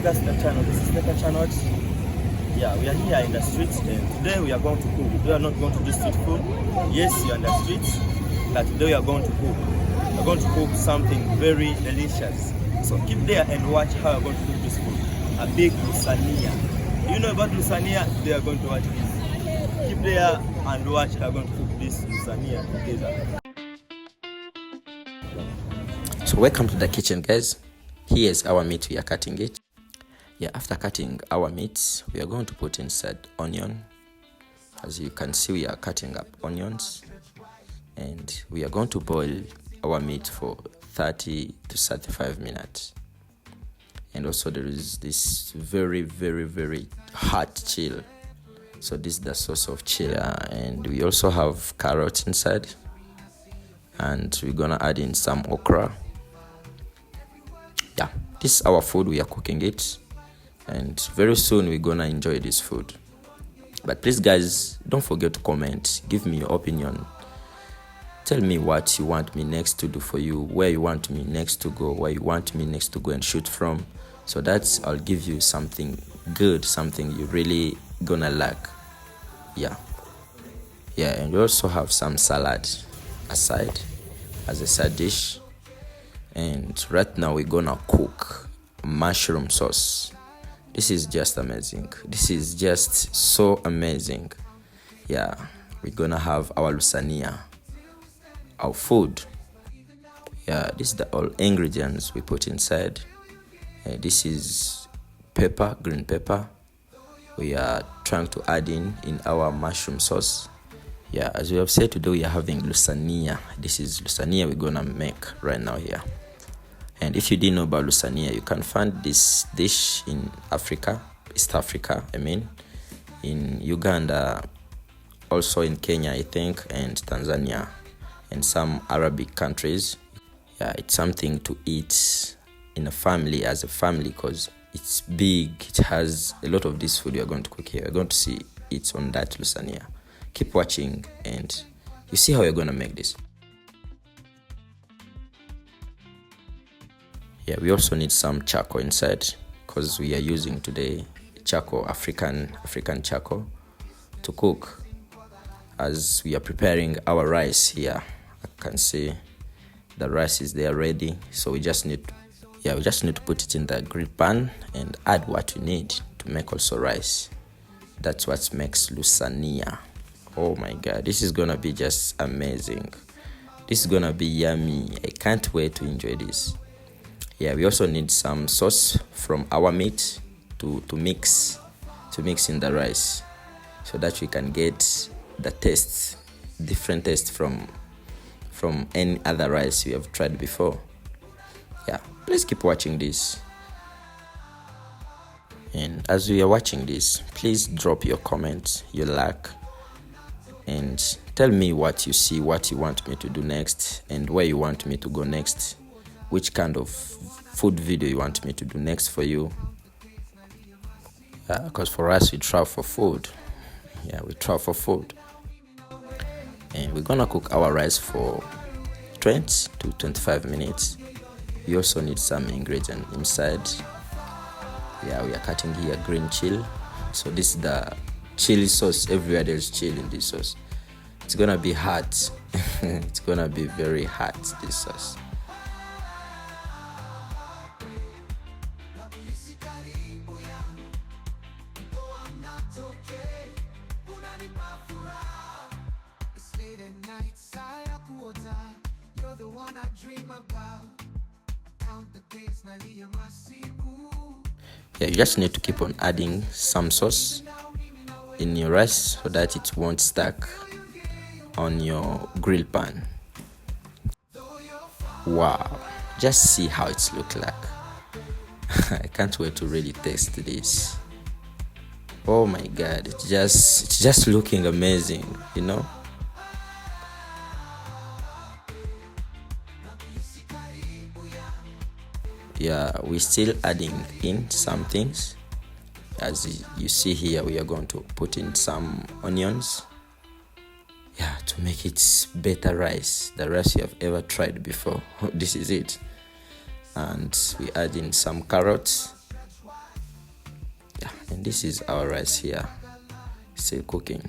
That's the channel. This is the channel. Yeah, we are here in the streets, and today we are going to cook. We are not going to do street food. Yes, you are in the streets, but today we are going to cook. We are going to cook something very delicious. So keep there and watch how we are going to cook this food. A big LUSANIYA. Do you know about LUSANIYA? They are going to watch this. Keep there and watch how we are going to cook this LUSANIYA together. So welcome to the kitchen, guys. Here's our meat. We are cutting it. Yeah, after cutting our meat, we are going to put inside onion. As you can see, we are cutting up onions, and we are going to boil our meat for 30 to 35 minutes. And also there is this very hot chill. So this is the source of chill. And we also have carrots inside, and we're gonna add in some okra. Yeah, this is our food. We are cooking it, and very soon we're gonna enjoy this food. But please, guys, don't forget to comment. Give me your opinion. Tell me what you want me next to do for you, where you want me next to go, where you want me next to go and shoot from, so that I'll give you something good, something you really gonna like. Yeah, and we also have some salad aside as a side dish. And right now we're gonna cook mushroom sauce. This is just amazing. This is just so amazing. Yeah, we're gonna have our LUSANIYA, our food. Yeah, this is the all ingredients we put inside. This is pepper, green pepper. We are trying to add in our mushroom sauce. Yeah, as we have said, today we are having LUSANIYA. This is LUSANIYA we're gonna make right now here. And if you didn't know about LUSANIYA, you can find this dish in Africa, East Africa, in Uganda, also in Kenya, I think, and Tanzania, and some Arabic countries. Yeah, it's something to eat in a family, as a family, because it's big. It has a lot of this food we are going to cook here. We're going to see it on that LUSANIYA. Keep watching, and you see how you're going to make this. Yeah, we also need some charcoal inside, because we are using today charcoal, African charcoal, to cook. As we are preparing our rice here, I can see the rice is there ready. So we just need to put it in the grill pan and add what we need to make also rice. That's what makes LUSANIYA. Oh my god, this is gonna be just amazing. This is gonna be yummy. I can't wait to enjoy this. Yeah, we also need some sauce from our meat to mix in the rice, so that we can get the taste, different taste from any other rice we have tried before. Yeah, please keep watching this. And as we are watching this, please drop your comments, your like, and tell me what you see, what you want me to do next, and where you want me to go next, which kind of food video you want me to do next for you. Because for us, we travel for food. Yeah, we travel for food. And we're gonna cook our rice for 20 to 25 minutes. We also need some ingredients inside. Yeah, we are cutting here green chili. So this is the chili sauce. Everywhere there's chili in this sauce. It's gonna be hot. It's gonna be very hot, this sauce. Yeah, you just need to keep on adding some sauce in your rice so that it won't stuck on your grill pan. Wow, just see how it's look like. I can't wait to really taste this. Oh my god, it's just looking amazing, you know. Yeah, we're still adding in some things. As you see here, we are going to put in some onions, yeah, to make it better rice, the rice you have ever tried before. This is it. And we add in some carrots, And this is our rice here, still cooking.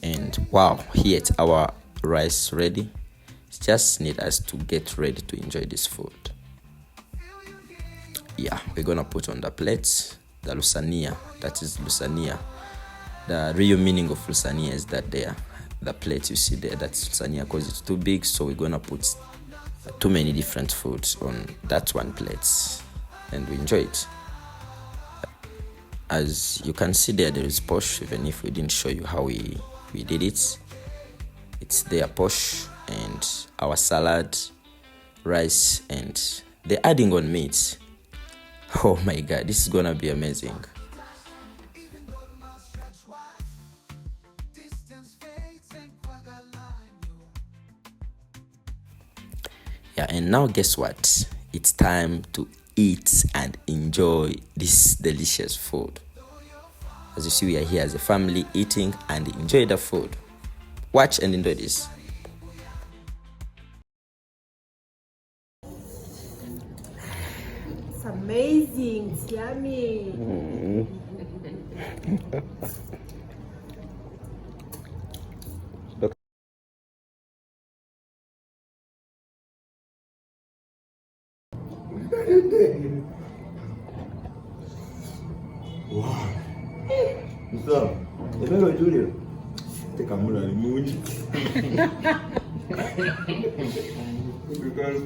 And wow, here our rice ready. Just need us to get ready to enjoy this food. Yeah, we're gonna put on the plates the LUSANIYA. That is LUSANIYA. The real meaning of LUSANIYA is that there, the plate you see there, that's LUSANIYA because it's too big. So we're gonna put too many different foods on that one plate, and we enjoy it. As you can see there is posh, even if we didn't show you how we did it. It's there posh, and our salad, rice, and they're adding on meat. Oh my god, this is gonna be amazing. Yeah, and now guess what? It's time to eat and enjoy this delicious food. As you see, we are here as a family eating and enjoy the food. Watch and enjoy this. It's amazing. It's yummy. Wow. So, hello Julio. Take a mood. Because